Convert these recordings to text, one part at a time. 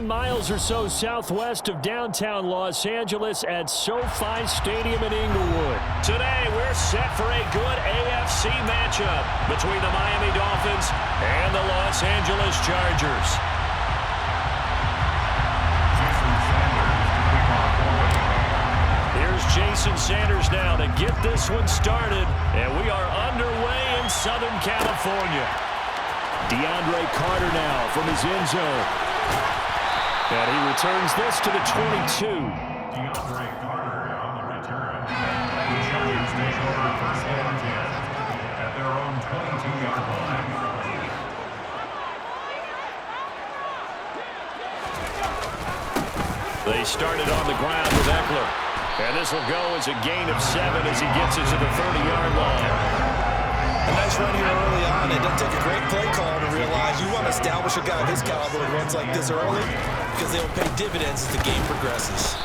10 miles or so southwest of downtown Los Angeles at SoFi Stadium in Inglewood. Today, we're set for a good AFC matchup between the Miami Dolphins and the Los Angeles Chargers. Here's Jason Sanders now to get this one started, and we are underway in Southern California. DeAndre Carter now from his end zone. And he returns this to the 22. DeAndre Carter on the return. The Chargers take over first and 10 at their own 22-yard line. They started on the ground with Eckler. And this will go as a gain of 7 as he gets it to the 30-yard line. A nice run here early on. It doesn't take a great play call to realize you want to establish a guy of his caliber who runs like this early because they'll pay dividends as the game progresses.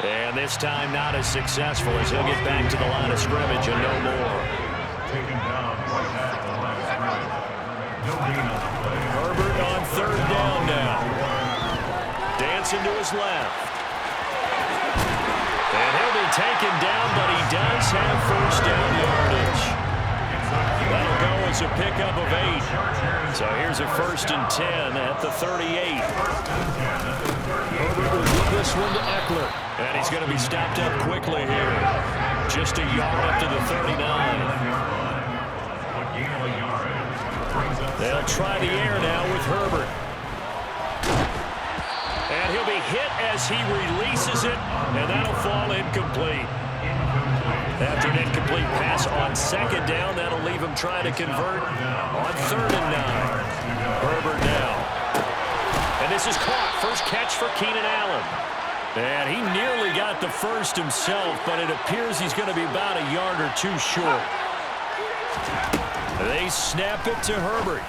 And this time not as successful as he'll get back to the line of scrimmage and no more. Taken down right at the line of scrimmage. No gain on the play. Herbert on third down now. Dancing to his left. And he'll be taken down, but he does have first down yardage. That'll go as a pickup of 8. So here's a 1st and 10 at the 38. Herbert will give this one to Eckler. And he's going to be stopped up quickly here. Just a yard up to the 39. They'll try the air now with Herbert. And he'll be hit as he releases it, and that'll fall incomplete. After an incomplete pass on second down, that'll leave him trying to convert on 3rd and 9. Herbert now. And this is caught. First catch for Keenan Allen. And he nearly got the first himself, but it appears he's going to be about a yard or 2 short. They snap it to Herbert.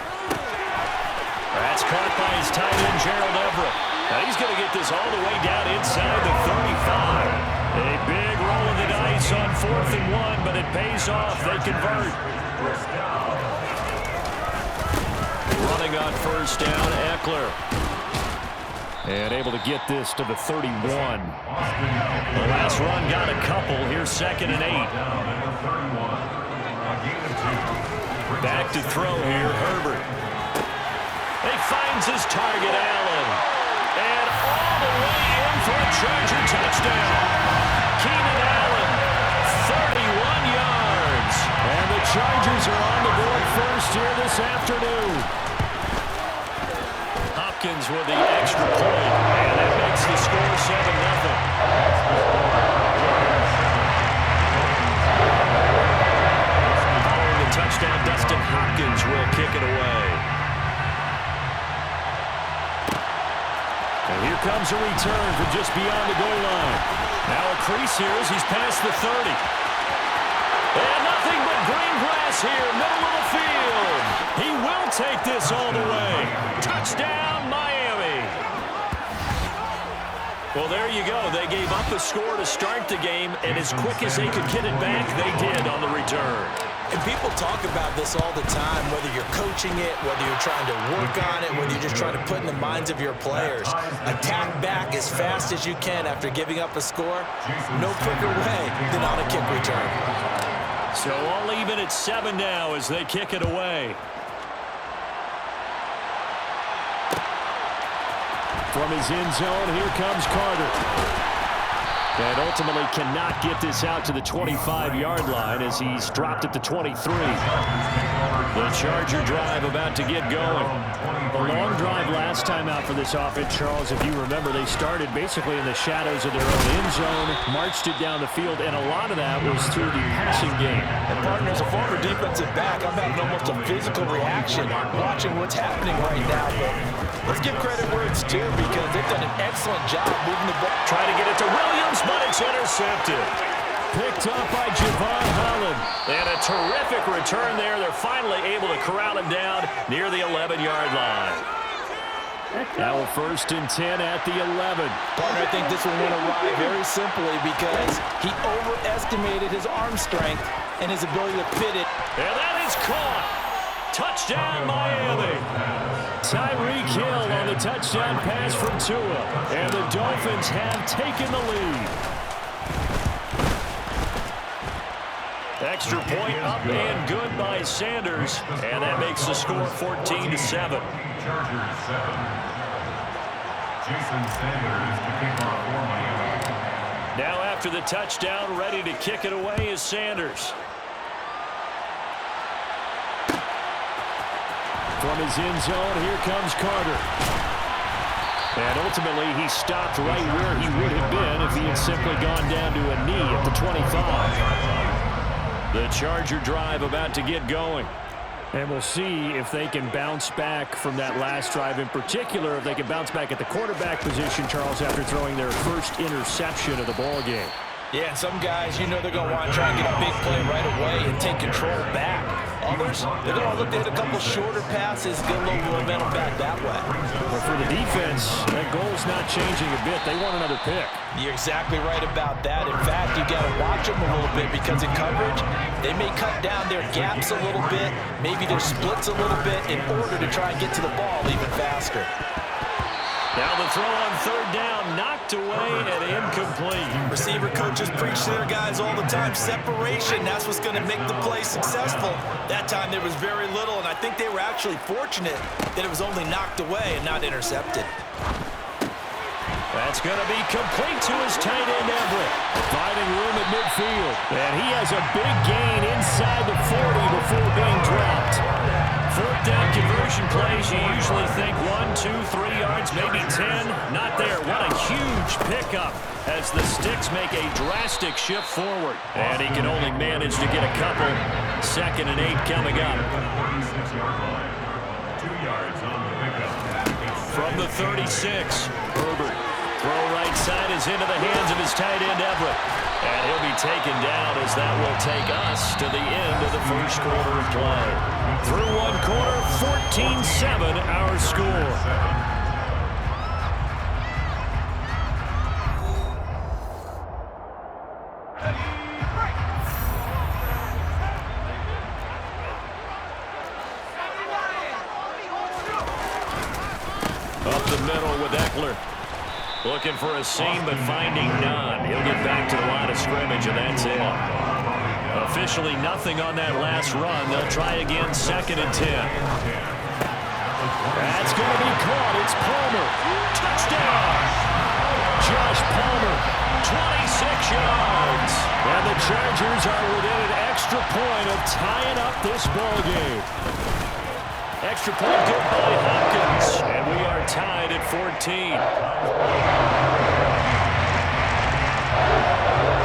That's caught by his tight end, Gerald Everett. Now he's going to get this all the way down inside the 35. A big roll of the dice on 4th and 1, but it pays off. They convert. Running on first down, Eckler. And able to get this to the 31. The last run got a couple. Here's 2nd and 8. Back to throw here, Herbert. He finds his target, Allen. And all the way in for a Charger touchdown. Keenan Allen, 31 yards. And the Chargers are on the board first here this afternoon. Hopkins with the extra point, and that makes the score 7-0. Following the touchdown, Dustin Hopkins will kick it away. And here comes a return from just beyond the goal line. Now a crease here as he's past the 30. And nothing but green grass here, middle of the field. He will take this all the way. Touchdown, Miami. Well, there you go. They gave up a score to start the game, and as quick as they could get it back, they did on the return. And people talk about this all the time, whether you're coaching it, whether you're trying to work on it, whether you're just trying to put in the minds of your players. Attack back as fast as you can after giving up a score. No quicker way than on a kick return. So all even at 7 now as they kick it away. From his end zone, here comes Carter. And ultimately cannot get this out to the 25-yard line as he's dropped at the 23. The Charger drive about to get going. A long drive last time out for this offense, Charles. If you remember, they started basically in the shadows of their own end zone, marched it down the field, and a lot of that was through the passing game. And partner, as a former defensive back, I'm having almost a physical reaction watching what's happening right now. But let's give credit where it's due because they've done an excellent job moving the ball. Try to get it to Williams, but it's intercepted. Picked up by Javon Holland. And a terrific return there. They're finally able to corral him down near the 11-yard line. Now 1st and 10 at the 11. Partner, I think this one went awry very simply because he overestimated his arm strength and his ability to fit it. And that is caught. Touchdown, Miami. Tyreek Hill on the touchdown pass from Tua. And the Dolphins have taken the lead. Extra point up and good by Sanders. And that makes the score 14-7. Chargers 7. Jason Sanders to kick off for Miami. Now after the touchdown, ready to kick it away is Sanders. From his end zone, here comes Carter. And ultimately, he stopped right where he would have been if he had simply gone down to a knee at the 25. The Charger drive about to get going. And we'll see if they can bounce back from that last drive. In particular, if they can bounce back at the quarterback position, Charles, after throwing their first interception of the ball game. Yeah, and some guys, you know they're going to want to try and get a big play right away and take control back. Others, they're going to look at a couple shorter passes, get a little momentum back that way. But for the defense, that goal's not changing a bit. They want another pick. You're exactly right about that. In fact, you got to watch them a little bit because in coverage, they may cut down their gaps a little bit, maybe their splits a little bit in order to try and get to the ball even faster. Now the throw on third down, knocked away and incomplete. Receiver coaches preach to their guys all the time. Separation, that's what's going to make the play successful. That time there was very little, and I think they were actually fortunate that it was only knocked away and not intercepted. That's going to be complete to his tight end, Everett. Finding room at midfield. And he has a big gain inside the 40 before being dropped. Fourth down conversion plays, you usually think 1, 2, 3 yards, maybe 10. Not there. What a huge pickup as the Sticks make a drastic shift forward. And he can only manage to get a couple. 2nd and 8 coming up. 46-yard line. 2 yards on the pickup. From the 36, Herbert. Throw right side is into the hands of his tight end, Everett. And he'll be taken down as that will take us to the end of the first quarter of play. Through one quarter, 14-7 our score. Up the middle with Eckler. Looking for a seam, but finding none. He'll get back to the line of scrimmage, and that's it. Officially nothing on that last run. They'll try again, 2nd and 10. That's going to be caught. It's Palmer. Touchdown! Josh Palmer, 26 yards. And the Chargers are within an extra point of tying up this ball game. Extra point good by Hopkins, and we are tied at 14.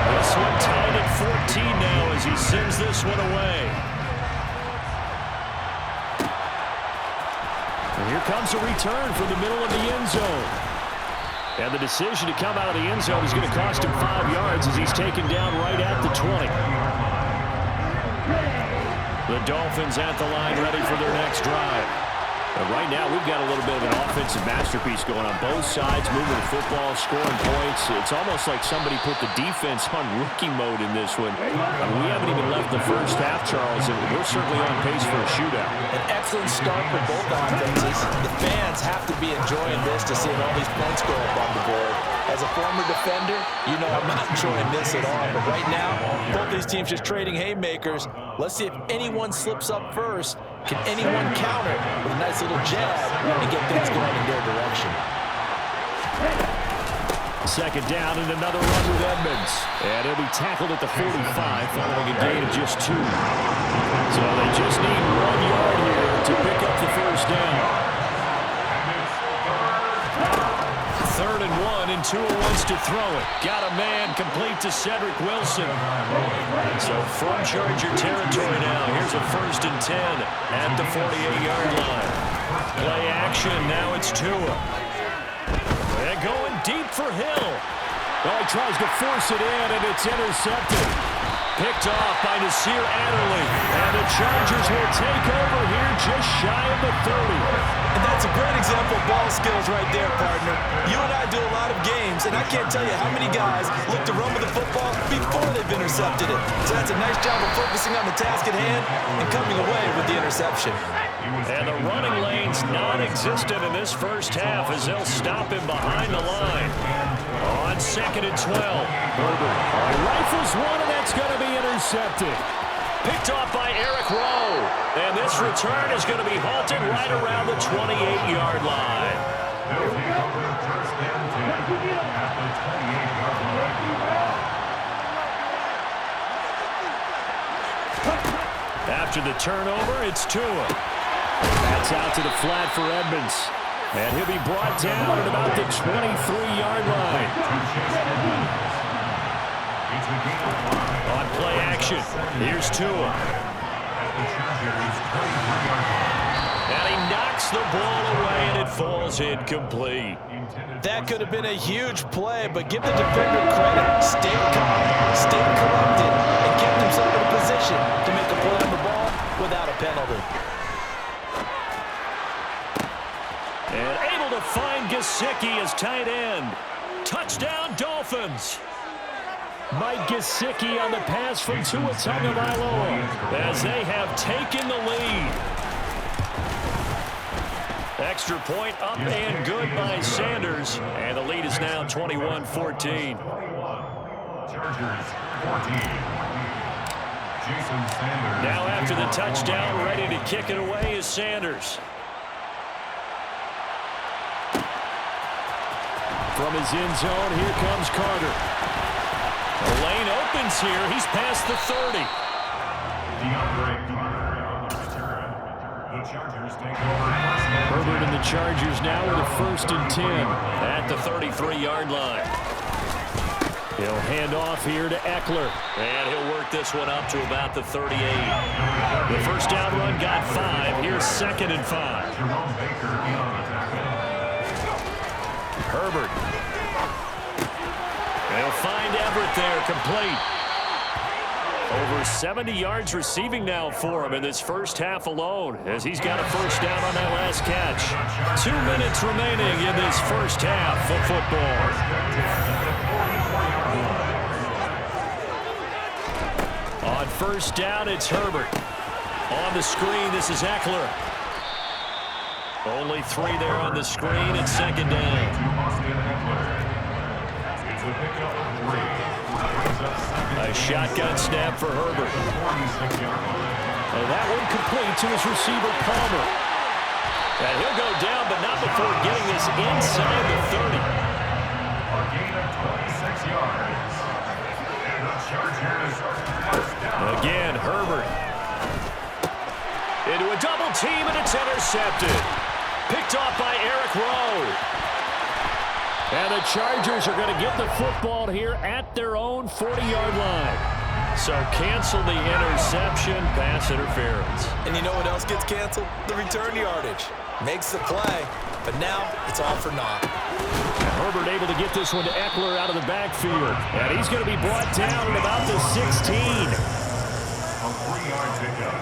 This one tied at 14 now as he sends this one away. And here comes a return from the middle of the end zone. And the decision to come out of the end zone is going to cost him 5 yards as he's taken down right at the 20. The Dolphins at the line ready for their next drive. But right now, we've got a little bit of an offensive masterpiece going on both sides, moving the football, scoring points. It's almost like somebody put the defense on rookie mode in this one. I mean, we haven't even left the first half, Charles, and we're certainly on pace for a shootout. An excellent start for both offenses. The fans have to be enjoying this to see all these points go up on the board. As a former defender, you know I'm not enjoying this at all. But right now, both these teams just trading haymakers. Let's see if anyone slips up first. Can anyone counter with a nice little jab and get things going in their direction? 2nd down and another run with Edmonds. And he'll be tackled at the 45 following a gain of just 2. So they just need 1 yard here to pick up the first down. 3rd and 1, and Tua wants to throw it. Got a man complete to Cedric Wilson. So from Charger territory now, here's a 1st and 10 at the 48-yard line. Play action, now it's Tua. And going deep for Hill. Well, he tries to force it in, and it's intercepted. Picked off by Nasir Adderley. And the Chargers will take over here just shy of the 30. And that's a great example of ball skills right there, partner. You and I do a lot lot of games, and I can't tell you how many guys look to run with the football before they've intercepted it. So that's a nice job of focusing on the task at hand and coming away with the interception. And the running lane's non-existent in this first half as they'll stop him behind the line. On 2nd and 12. Herbert rifles one, and that's going to be intercepted. Picked off by Eric Rowe. And this return is going to be halted right around the 28-yard line. They'll take over first and 10 at the 28-yard line. After the turnover, it's Tua. That's out to the flat for Edmonds. And he'll be brought down at about the 23-yard line. On play action, here's Tua. And he knocks the ball away, and it falls incomplete. That could have been a huge play, but give the defender credit. Stayed calm, stayed collected, and kept himself in a position to make a play on the ball without a penalty. And able to find Gesicki as tight end. Touchdown, Dolphins. Mike Gesicki on the pass from Tua Tagovailoa as they have taken the lead. Extra point up and good by Sanders. And the lead is now 21-14. Chargers 14. Jason Sanders. Now after the touchdown, ready to kick it away is Sanders. From his end zone, here comes Carter. The lane opens here. He's past the 30. DeAndre Carter on the return. The Chargers take over first and 10. Herbert and the Chargers now with a 1st and 10 at the 33-yard line. He'll hand off here to Eckler. And he'll work this one up to about the 38. The first down run got 5. Here's 2nd and 5. Jerome Baker in on the tackle. Herbert. They'll find Everett there, complete. Over 70 yards receiving now for him in this first half alone as he's got a first down on that last catch. 2 minutes remaining in this first half of football. On first down, it's Herbert. On the screen, this is Eckler. Only 3 there on the screen. It's 2nd down. A shotgun snap for Herbert. And that one complete to his receiver, Palmer. And he'll go down, but not before getting this inside the 30. A gain of 26 yards. And the Chargers first down. Again, Herbert. Into a double team, and it's intercepted. Picked off by Eric Rowe. And the Chargers are going to get the football here at their own 40-yard line. So cancel the interception, pass interference. And you know what else gets canceled? The return yardage. Makes the play, but now it's all for naught. Herbert able to get this one to Eckler out of the backfield. And he's going to be brought down at about the 16. A 3-yard pickup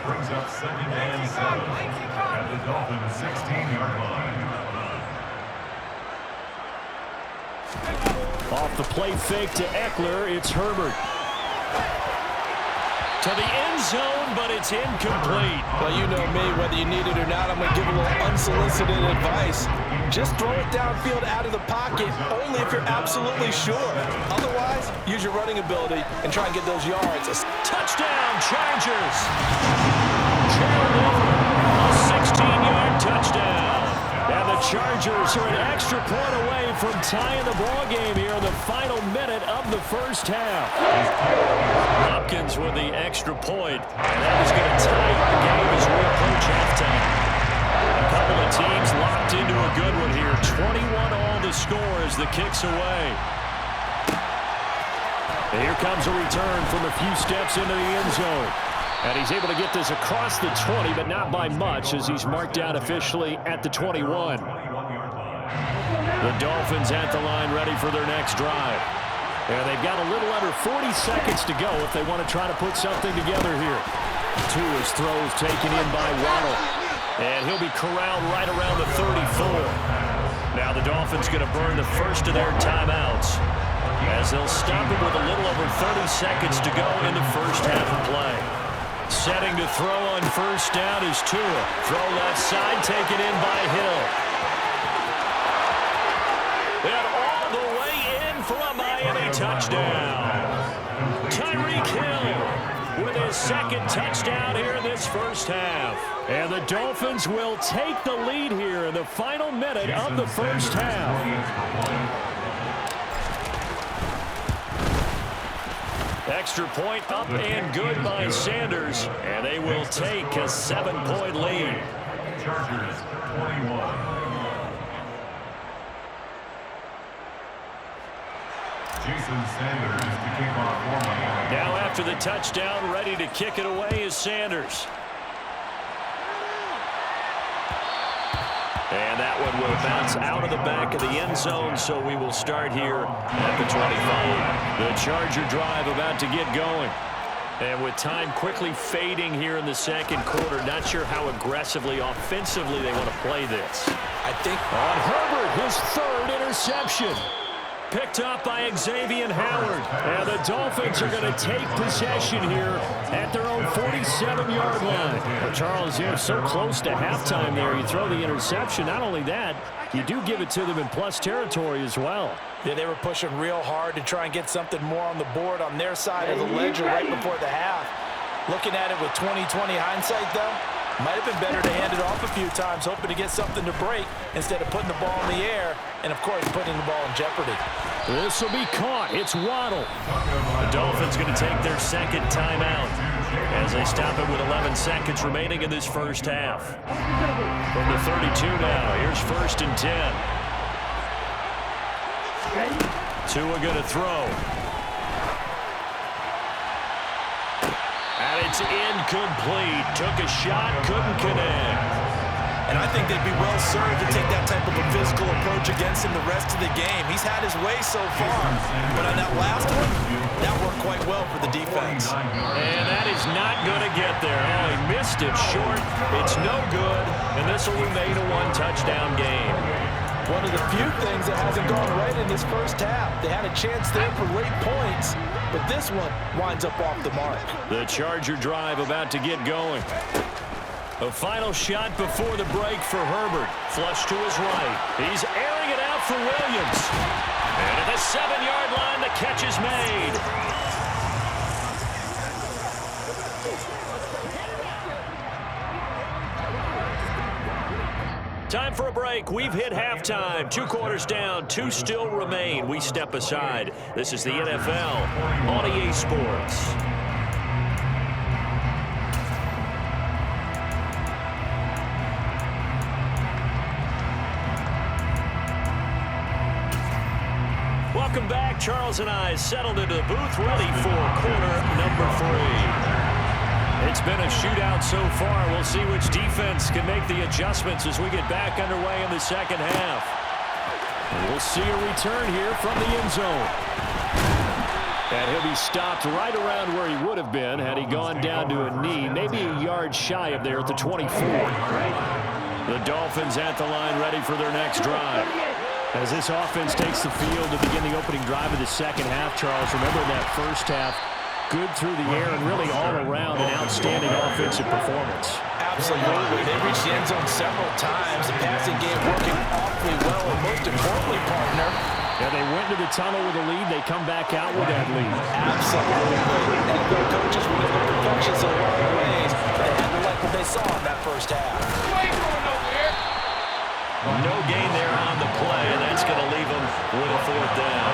brings up 2nd and 7 at the Dolphins' 16-yard line. Off the play fake to Eckler, it's Herbert. To the end zone, but it's incomplete. Well, you know me, whether you need it or not, I'm going to give a little unsolicited advice. Just throw it downfield out of the pocket, only if you're absolutely sure. Otherwise, use your running ability and try and get those yards. Touchdown, Chargers! Gerald Everett, a 16-yard touchdown. And the Chargers are an extra point away from tying the ball game here in the final minute of the first half. Hopkins with the extra point, and that is going to tie the game as we approach halftime. A couple of teams locked into a good one here. 21-all the score as the kick's away. And here comes a return from a few steps into the end zone. And he's able to get this across the 20, but not by much as he's marked down officially at the 21. The Dolphins at the line ready for their next drive. And they've got a little under 40 seconds to go if they want to try to put something together here. Tua's throws taken in by Waddle. And he'll be corralled right around the 34. Now the Dolphins going to burn the first of their timeouts as they'll stop it with a little over 30 seconds to go in the first half of play. Setting to throw on first down is Tua. Throw left side, taken in by Hill. And all the way in for a Miami touchdown. Tyreek Hill with his second touchdown here in this first half. And the Dolphins will take the lead here in the final minute of the first half. Extra point up and good by Sanders, and they will take a 7-point lead. Chargers 21. Jason Sanders to kick off for Miami. Now after the touchdown, ready to kick it away is Sanders. And that one will bounce out of the back of the end zone, so we will start here at the 25. The Charger drive about to get going. And with time quickly fading here in the second quarter, not sure how aggressively, offensively they want to play this. I think on Herbert, his third interception. Picked up by Xavier Howard. And the Dolphins are going to take possession here at their own 47-yard line. Well, Charles, you're so close to halftime there. You throw the interception. Not only that, you do give it to them in plus territory as well. Yeah, they were pushing real hard to try and get something more on the board on their side of the ledger right before the half. Looking at it with 20/20 hindsight, though, might have been better to hand it off a few times, hoping to get something to break instead of putting the ball in the air and, of course, putting the ball in jeopardy. This will be caught. It's Waddle. The Dolphins going to take their second timeout as they stop it with 11 seconds remaining in this first half. From the 32 now, here's 1st and 10. Tua going to throw. And it's incomplete. Took a shot, couldn't connect. And I think they'd be well served to take that type of a physical approach against him the rest of the game. He's had his way so far, but on that last one, that worked quite well for the defense. And that is not going to get there. Oh, he missed it short. It's no good, and this will remain a one-touchdown game. One of the few things that hasn't gone right in this first half. They had a chance there for late points, but this one winds up off the mark. The Charger drive about to get going. A final shot before the break for Herbert. Flush to his right. He's airing it out for Williams. And at the 7-yard line, the catch is made. Time for a break. We've hit halftime. 2 quarters down. 2 still remain. We step aside. This is the NFL on EA Sports. Welcome back. Charles and I settled into the booth, ready for quarter number 3. It's been a shootout so far. We'll see which defense can make the adjustments as we get back underway in the second half. And we'll see a return here from the end zone. And he'll be stopped right around where he would have been had he gone down to a knee, maybe a yard shy of there at the 24. The Dolphins at the line, ready for their next drive. As this offense takes the field to begin the opening drive of the second half, Charles, remember that first half, good through the air and really all around an outstanding offensive performance. Absolutely. They reached the end zone several times. The passing game working awfully well, and most importantly, partner, yeah, they went to the tunnel with a lead. They come back out with that lead. Absolutely. NFL coaches were looking for perfections in a lot of ways. They had to like what they saw in that first half. No gain there on the play, and that's going to leave them with a 4th down.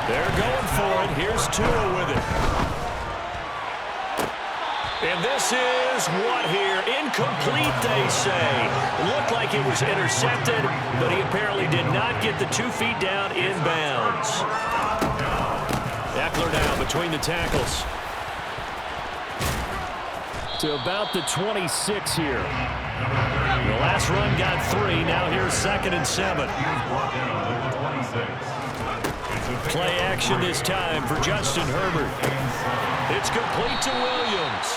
They're going for it. Here's Tua with it. And this is what here? Incomplete, they say. Looked like it was intercepted, but he apparently did not get the 2 feet down inbounds. Eckler now between the tackles. To about the 26 here. The last run got 3. Now here's 2nd and 7. Play action this time for Justin Herbert. It's complete to Williams.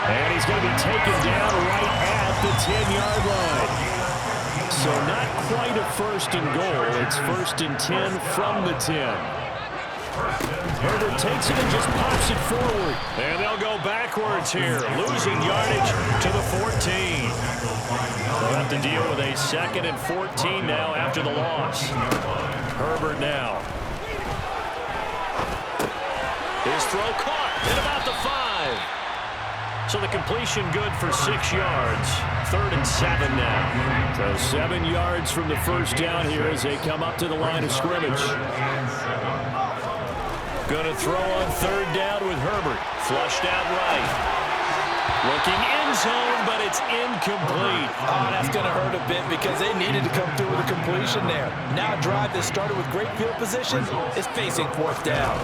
And he's going to be taken down right at the 10-yard line. So not quite a first and goal. It's first and 10 from the 10. Herbert takes it and just pops it forward. And they'll go backwards here, losing yardage to the 14. They'll have to deal with a 2nd and 14 now after the loss. Herbert now. His throw caught at about the 5. So the completion good for 6 yards. 3rd and 7 now. So 7 yards from the first down here as they come up to the line of scrimmage. Going to throw on 3rd down with Herbert. Flushed out right. Looking end zone, but it's incomplete. Oh, that's going to hurt a bit because they needed to come through with a completion there. Now a drive that started with great field position is facing 4th down.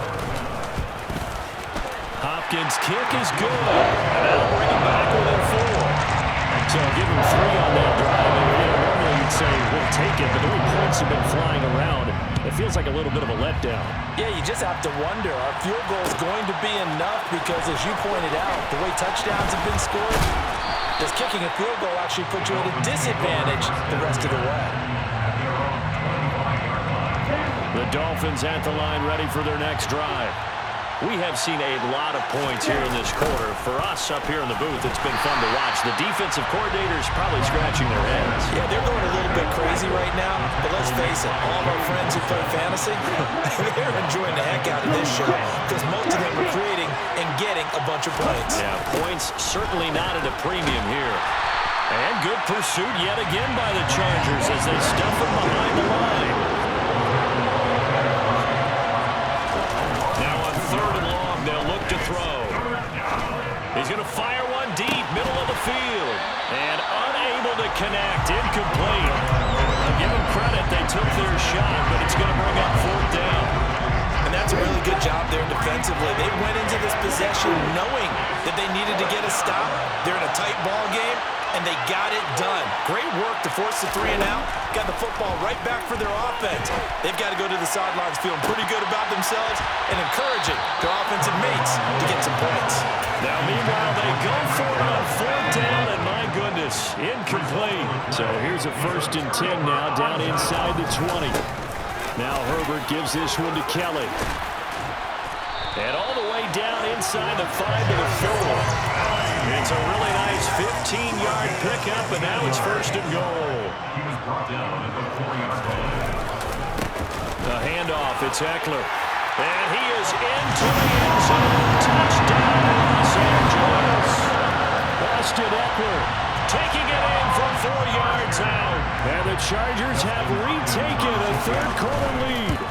Hopkins' kick is good. And that'll bring him back within 4. So give him 3 on that drive. And normally you'd say we'll take it, but the way points have been flying around, it feels like a little bit of a letdown. Yeah, you just have to wonder, are field goals going to be enough? Because as you pointed out, the way touchdowns have been scored, does kicking a field goal actually put you at a disadvantage the rest of the way? The Dolphins at the line ready for their next drive. We have seen a lot of points here in this quarter. For us up here in the booth, it's been fun to watch. The defensive coordinators probably scratching their heads. Yeah, they're going a little bit crazy right now. But let's face it, all of our friends who play fantasy, they're enjoying the heck out of this show because most of them are creating and getting a bunch of points. Yeah, points certainly not at a premium here. And good pursuit yet again by the Chargers as they stuff him behind the line. To throw. He's going to fire one deep, middle of the field, and unable to connect, incomplete. I'll give them credit, they took their shot, but it's going to bring up 4th down. And that's a really good job there defensively. They went into this possession knowing that they needed to get a stop. They're in a tight ball game, and they got it done. Great work to force the 3 and out. Got the football right back for their offense. They've got to go to the sidelines feeling pretty good about themselves and encouraging their offensive mates to get some points. Now, meanwhile, they go for it on 4th down, and my goodness, incomplete. So here's a 1st and 10 now, down inside the 20. Now Herbert gives this one to Kelly. And all the way down inside the 5 to the 4. It's a really nice 15-yard pickup, and now it's 1st and goal. He was brought down at the 4-yard line. The handoff, it's Eckler. And he is into the end zone. Touchdown, Los Angeles. Austin Eckler taking it in from 4 yards out. And the Chargers have retaken a 3rd-quarter lead.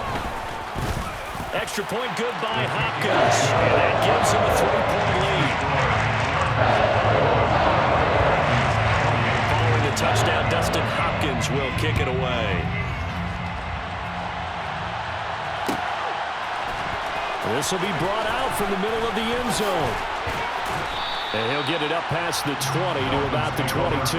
Extra point good by Hopkins. And that gives him a 3-point lead. Following the touchdown, Dustin Hopkins will kick it away. This will be brought out from the middle of the end zone. And he'll get it up past the 20 to about the 22.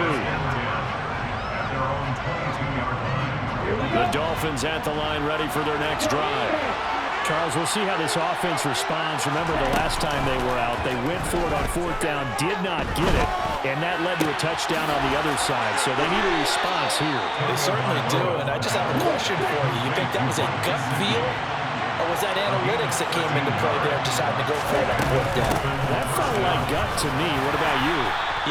The Dolphins at the line ready for their next drive. Charles, we'll see how this offense responds. Remember the last time they were out, they went for it on 4th down, did not get it, and that led to a touchdown on the other side. So they need a response here. They certainly do, and I just have a question for you. You think that was a gut feel, or was that analytics that came into play there deciding to go for it on 4th down? That felt like gut to me. What about you?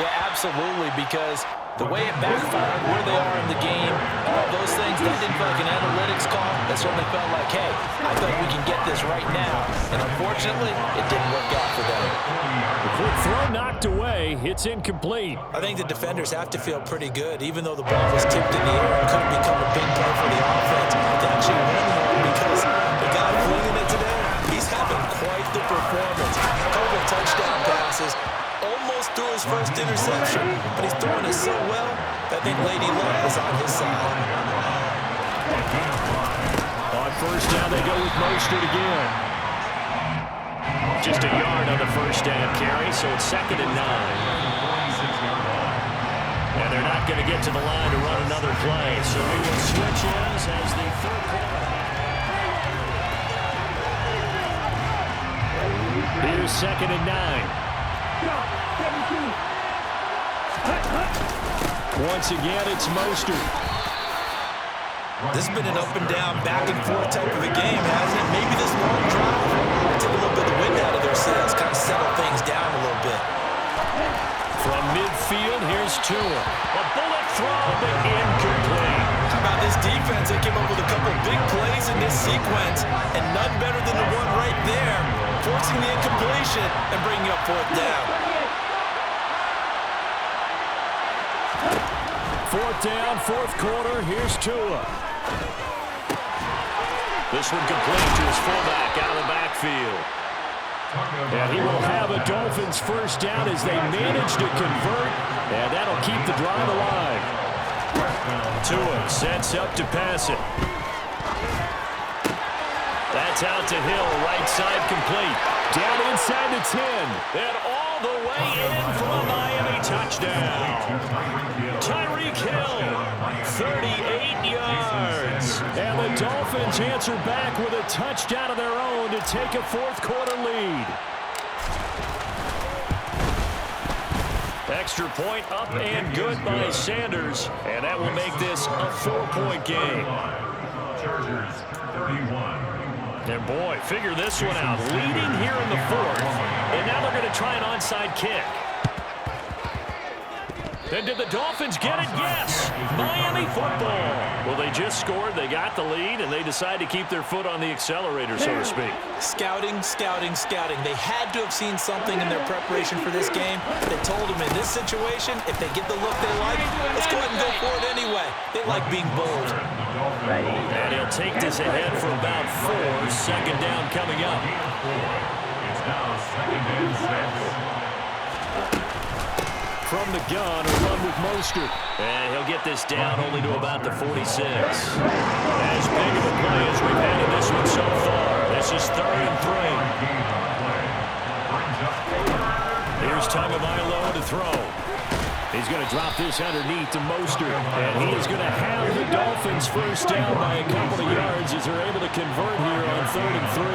Yeah, absolutely, because the way it backfired, where they are in the game, all those things, that didn't feel like an analytics call. That certainly felt like, hey, I thought we can get this right now. And unfortunately, it didn't work out for them. The quick throw knocked away. It's incomplete. I think the defenders have to feel pretty good, even though the ball was tipped in the air and could have become a big play for the offense to actually win one, because the guy flinging it today, he's having quite the performance. A couple of touchdown passes. Almost threw his first interception, but he's throwing it so well that I think Lady Luck was on his side. On 1st down, they go with Mostert again. Just a yard on the 1st down carry, so it's 2nd and 9. And they're not going to get to the line to run another play, so he will switch ends as the 3rd quarter. Here's 2nd and 9. Once again, it's Mostert. This has been an up-and-down, back-and-forth type of a game, hasn't it? Maybe this long drive will take a little bit of the wind out of their sails, kind of settle things down a little bit. From midfield, here's Tua. A bullet throw, but incomplete. How about this defense? They came up with a couple big plays in this sequence, and none better than the one right there, forcing the incompletion and bringing up fourth down. Fourth down, fourth quarter, here's Tua. This one complete to his fullback out of the backfield. And he will have a Dolphins first down as they manage to convert, and that'll keep the drive alive. Tua sets up to pass it. That's out to Hill, right side complete. Down inside the 10, and all the way in for a Miami touchdown. Tyreek Hill, 38 yards. And the Dolphins answer back with a touchdown of their own to take a fourth quarter lead. Extra point up and good by Sanders, and that will make this a 4-point game. Chargers, 31. And boy, figure this one out. Leading here in the fourth, and now they're going to try an onside kick. And did the Dolphins get it? Yes. Miami football. Well, they just scored, they got the lead, and they decide to keep their foot on the accelerator, so to speak. Scouting, scouting, scouting. They had to have seen something in their preparation for this game that told them in this situation, if they get the look they like, let's go ahead and go for it anyway. They like being bold. And he'll take this ahead for about 4. Second down coming up. It's now second and 6. From the gun, a run with Mostert. And he'll get this down only to about the 46. As big of a play as we've had in this one so far. This is 3rd and 3. Here's Tagovailoa to throw. He's going to drop this underneath to Mostert. And he is going to have the Dolphins first down by a couple of yards as they're able to convert here on 3rd and 3.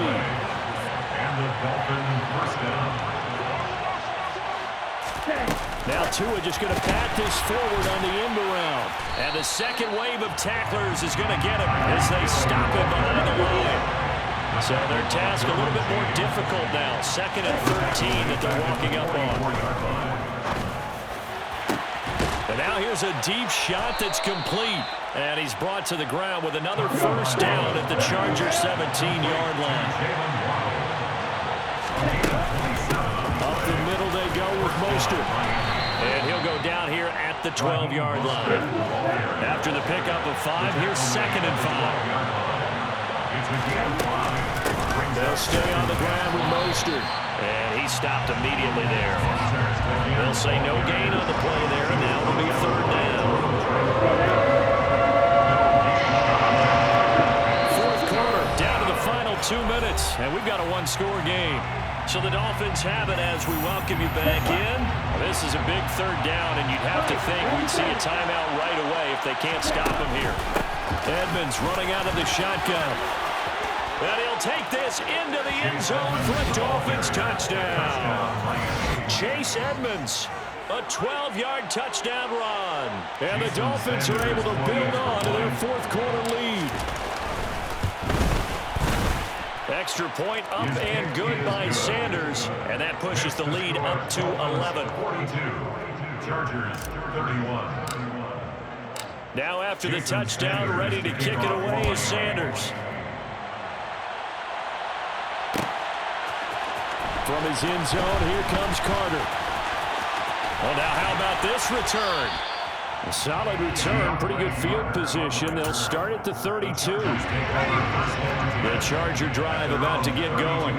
And the Dolphins first down. Now Tua just going to bat this forward on the end around. And the second wave of tacklers is going to get him as they stop him behind the line. So their task a little bit more difficult now. 2nd and 13 that they're walking up on. And now here's a deep shot that's complete. And he's brought to the ground with another first down at the Chargers 17-yard line. Up the middle they go with Mostert. And he'll go down here at the 12-yard line. After the pickup of 5, here's 2nd and 5. They'll stay on the ground with Mostert. And he stopped immediately there. They'll say no gain on the play there, and now it'll be 3rd down. 4th quarter, down to the final 2 minutes, and we've got a 1-score game. So the Dolphins have it as we welcome you back in. This is a big 3rd down, and you'd have to think we'd see a timeout right away if they can't stop him here. Edmonds running out of the shotgun. And he'll take this into the end zone for a Dolphins touchdown. Chase Edmonds, a 12-yard touchdown run. And the Dolphins are able to build on to their 4th quarter lead. Extra point up and good by Sanders, and that pushes the lead up to 11. 42. Chargers, 31. Now after the touchdown, ready to kick it away is Sanders. From his end zone, here comes Carter. Well, now how about this return? A solid return, pretty good field position. They'll start at the 32. The Charger drive about to get going.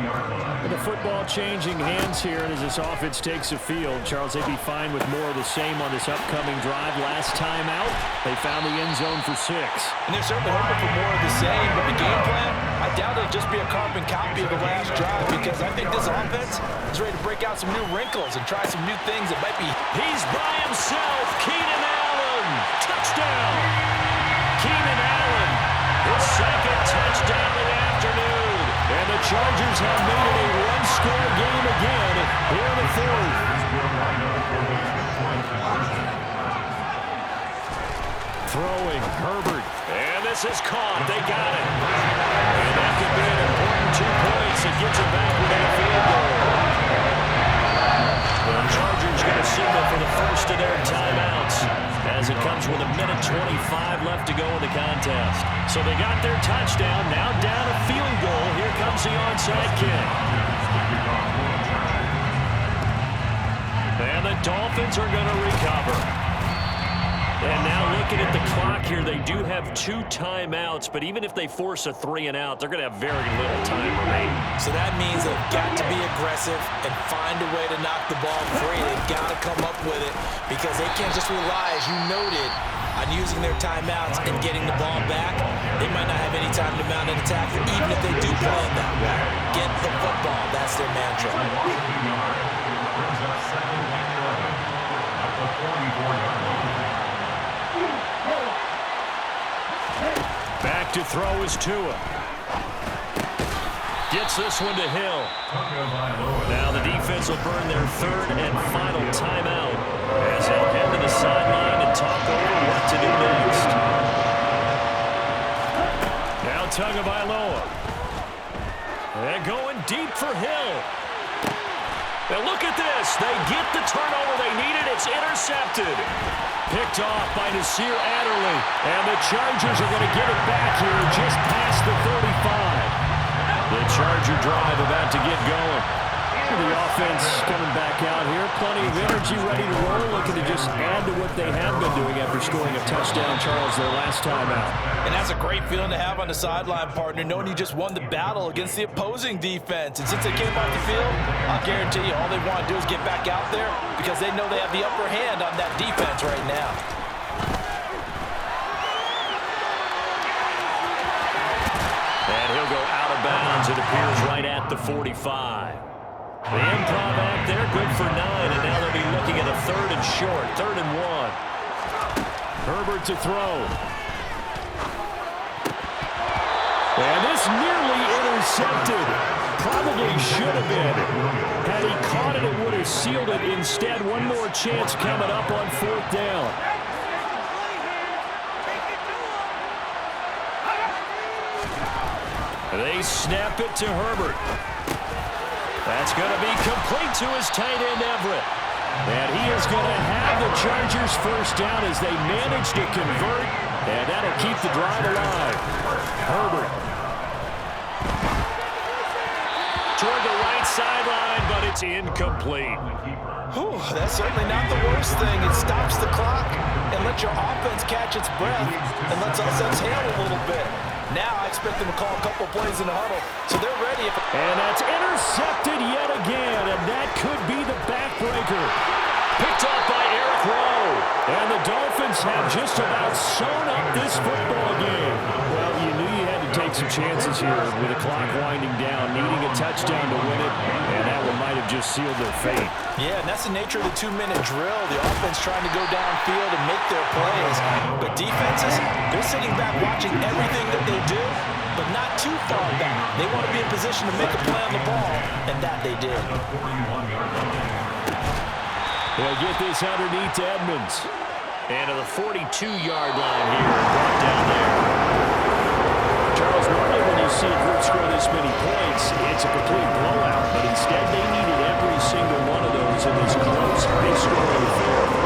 With the football changing hands here, and as this offense takes the field, Charles, they'd be fine with more of the same on this upcoming drive. Last time out, they found the end zone for 6. And they're certainly hoping for more of the same, but the game plan, I doubt it'll just be a carbon copy of the last drive, because I think this offense is ready to break out some new wrinkles and try some new things that might be. He's by himself, Keenan Allen, touchdown. Keenan Allen, his 2nd touchdown of the afternoon. And the Chargers have made it a 1-score one-score game again here in the fourth. Throwing, Herbert. And this is caught. They got it. And that could be an important 2 points that gets it back within a field goal. The Chargers going to signal for the first of their timeouts as it comes with 1:25 left to go in the contest. So they got their touchdown. Now down a field goal. Here comes the onside kick. And the Dolphins are going to recover. And now looking at the clock here, they do have 2 timeouts, but even if they force a 3-and-out, they're going to have very little time remaining. So that means they've got to be aggressive and find a way to knock the ball free. They've got to come up with it because they can't just rely, as you noted, on using their timeouts and getting the ball back. They might not have any time to mount an attack, even if they do play it that way. Get the football. That's their mantra. Brings up second and 11 at the 44-yard line. Back to throw is Tua. Gets this one to Hill. Now the defense will burn their 3rd and final timeout as they'll head to the sideline and talk over what to do next. Now Tagovailoa. And going deep for Hill. Now look at this. They get the turnover they needed. It's intercepted. Picked off by Nasir Adderley. And the Chargers are going to get it back here just past the 35. The Charger drive about to get going. The offense coming back out here. Plenty of energy, ready to roll. Looking to just add to what they have been doing after scoring a touchdown, Charles, their last time out. And that's a great feeling to have on the sideline, partner, knowing you just won the battle against the opposing defense. And since they came off the field, I'll guarantee you all they want to do is get back out there because they know they have the upper hand on that defense right now. And he'll go out of bounds, it appears, right at the 45. The improv act there, good for 9, and now they'll be looking at a 3rd and short, 3rd and 1. Herbert to throw. And this nearly intercepted. Probably should have been. Had he caught it, it would have sealed it. Instead, one more chance coming up on 4th down. They snap it to Herbert. That's going to be complete to his tight end, Everett. And he is going to have the Chargers first down as they manage to convert. And that'll keep the drive alive. Herbert. Toward the right sideline, but it's incomplete. Whew, that's certainly not the worst thing. It stops the clock and lets your offense catch its breath and lets us exhale a little bit. Now I expect them to call a couple plays in the huddle, so they're ready. And that's intercepted yet again, and that could be the backbreaker. Picked off by Eric Rowe. And the Dolphins have just about sewn up this football game. Well, you knew you had to take some chances here with the clock winding down, needing a touchdown to win it, and that one might have just sealed their fate. Yeah, and that's the nature of the 2-minute drill. The offense trying to go downfield and make their plays. But defenses, they're sitting back watching everything that they do, but not too far back. They want to be in position to make a play on the ball, and that they did. They'll get this underneath to Edmonds. And to the 42-yard line here, brought down there. Charles, normally when you see a group score this many points, it's a complete blowout. But instead, they needed every single one of those in this close, high-scoring affair.